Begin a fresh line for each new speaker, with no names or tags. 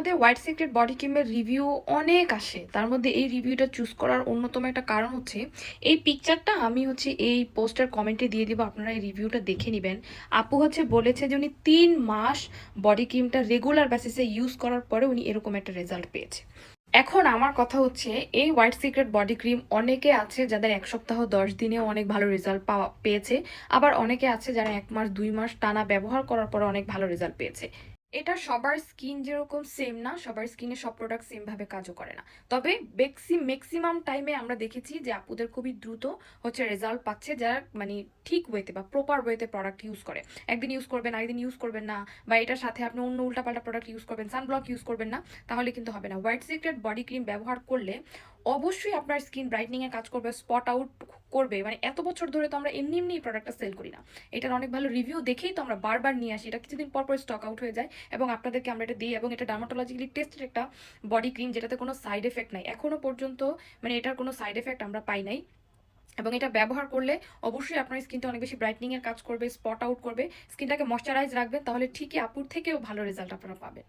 আমাদের white secret body ক্রিমের review অনেক আসে, তার মধ্যে এই রিভিউটা চুজ করার অন্যতম একটা কারণ হচ্ছে এই পিকচারটা আমি এই পোস্টার কমেন্টে দিয়ে দিব, আপনারা এই রিভিউটা দেখে নেবেন। আপু বলেছে যে উনি 3 মাস বডি ক্রিমটা রেগুলার বেসিসে ইউজ করার পরে উনি এরকম একটা রেজাল্ট পেয়েছে। এখন আমার কথা হচ্ছে, এই হোয়াইট সিক্রেট বডি ক্রিম অনেকে আছে যাদের 1 সপ্তাহ 10 দিনেও অনেক ভালো রেজাল্ট পেয়েছে, আবার অনেকে আছে যারা 1 মাস 2 মাস টানা ব্যবহার করার পরে অনেক ভালো রেজাল্ট পেয়েছে। এটা সবার স্কিন যেরকম সেম না, সবার স্কিনে সব প্রোডাক্ট সেম ভাবে কাজও করে না। তবে ম্যাক্সিমাম টাইমে আমরা দেখেছি যে আপুদের খুবই দ্রুত রেজাল্ট পাচ্ছে, যারা ঠিক ওয়েতে বা প্রপার ওয়েতে প্রোডাক্ট ইউজ করে। একদিন ইউজ করবেন, আরেকদিন ইউজ করবেন না, বা এটার সাথে আপনি অন্য উল্টাপাল্টা প্রোডাক্ট ইউজ করবেন, সানব্লক ইউজ করবেন না, তাহলে কিন্তু হবে না। হোয়াইট সিক্রেট বডি ক্রিম ব্যবহার করলে অবশ্যই আপনার স্কিন ব্রাইটনিং এ কাজ করবে, স্পট আউট করবে। এত বছর ধরে তো আমরা এমনি এমনি এই প্রোডাক্টটা সেল করি না, এটার অনেক ভালো রিভিউ দেখেই তো আমরা বারবার নিয়ে আসি। এটা কিছুদিন পর পর স্টক আউট হয়ে যায় এবং আপনাদেরকে আমরা এটা দিই। এবং এটা ডার্মাটোলজিক্যালি টেস্টেড একটা বডি ক্রিম, যেটাতে কোনো সাইড এফেক্ট নাই এখনো পর্যন্ত, এটার কোনো সাইড এফেক্ট আমরা পাই নাই। এবং এটা ব্যবহার করলে অবশ্যই আপনার স্কিনটা অনেক বেশি ব্রাইটনিং এর কাজ করবে, স্পট আউট করবে, স্কিনটাকে ময়শ্চারাইজ রাখবেন, তাহলে ঠিকই আপুর থেকেও ভালো রেজাল্ট আপনারা পাবেন।